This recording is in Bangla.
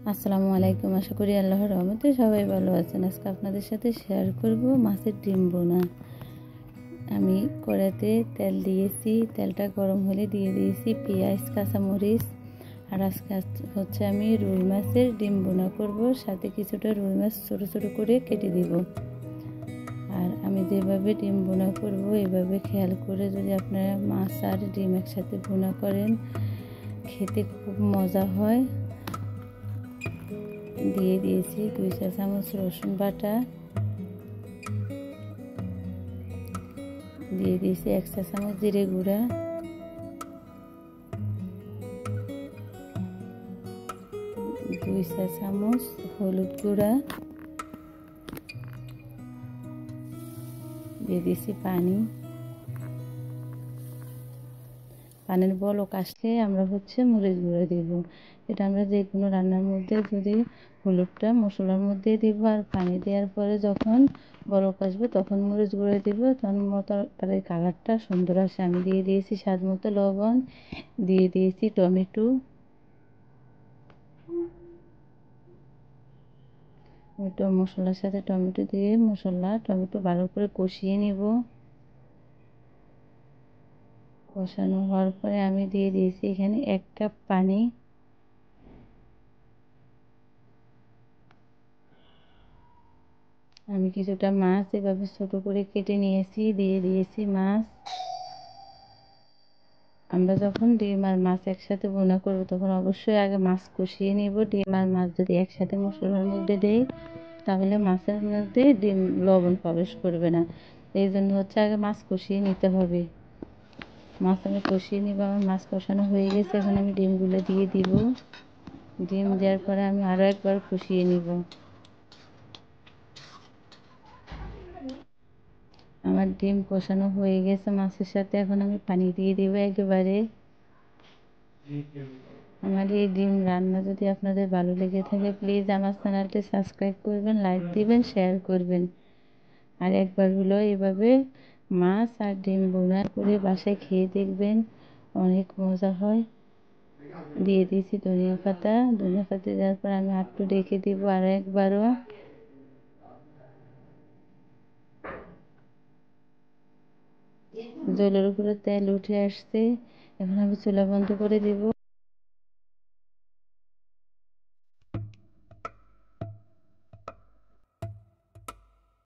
আসসালামু আলাইকুম। আশা করি আল্লাহর রহমতে সবাই ভালো আছেন। আজকে আপনাদের সাথে শেয়ার করব মাছের ডিম বোনা। আমি কড়াইতে তেল দিয়েছি, তেলটা গরম হলে দিয়ে দিয়েছি পেঁয়াজ, কাঁচামরিচ। আর আজকে হচ্ছে আমি রুই মাছের ডিম বোনা করব, সাথে কিছুটা রুই মাছ ছোটো ছোটো করে কেটে দিব। আর আমি যেভাবে ডিম বোনা করব এভাবে খেয়াল করে যদি আপনারা মাছ আর ডিম একসাথে বোনা করেন, খেতে খুব মজা হয়। দিয়ে দিয়েছি 2 চা চামচ রসুন বাটা, দিয়ে দিয়েছি 1 চা চামচ জিরে গুঁড়া, দুই চা চামচ হলুদ গুঁড়া, দিয়ে দিয়েছি পানির বলক আসলে আমরা হচ্ছে মরিচ গুঁড়া দেব। এটা আমরা যে কোনো রান্নার মধ্যে যদি হলুদটা মশলার মধ্যে দিব, আর পানি দেওয়ার পরে যখন বলক আসবে তখন মরিচ গুঁড়া দিব, তখন তার কালারটা সুন্দর আসে। আমি দিয়ে দিয়েছি স্বাদ মতো লবণ, দিয়ে দিয়েছি টমেটো। মশলার সাথে টমেটো দিয়ে টমেটো ভালো করে কষিয়ে নিব। কষানো হওয়ার পরে আমি দিয়ে দিয়েছি এখানে 1 কাপ পানি। আমি কিছুটা মাছ এভাবে ছোট করে কেটে নিয়েছি, দিয়ে দিয়েছি মাছ। আমরা যখন ডিম আর মাছ একসাথে ভুনা করব তখন অবশ্যই আগে মাছ কষিয়ে নেব। ডিম আর মাছ যদি একসাথে মশলার মধ্যে দেই তাহলে মাছের মধ্যে ডিম লবণ প্রবেশ করবে না। এই জন্য হচ্ছে আগে মাছ কষিয়ে নিতে হবে। মাছ আমি কষিয়ে নিব। আমার মাছ কষানো হয়ে গেছে, এখন আমি ডিমগুলো দিয়ে দিব। ডিম দেওয়ার পরে আমি আরও একবার কষিয়ে নিব। আমার ডিম কষানো হয়ে গেছে মাছের সাথে, এখন আমি পানি দিয়ে দিব একেবারে। আমার এই ডিম রান্না যদি আপনাদের ভালো লেগে থাকে প্লিজ আমার চ্যানেলটি সাবস্ক্রাইব করবেন, লাইক দিবেন, শেয়ার করবেন। আর একবার হলো এভাবে মাছ আর ডিম বোনা করে বাসায় খেয়ে দেখবেন, অনেক মজা হয়। দিয়ে দিয়েছি ধনিয়া পাতা দেওয়ার পর আমি একটু রেখে দিব আর একবারও। জলের উপরে তেল উঠে আসছে, এখন আমি চুলা বন্ধ করে দিব।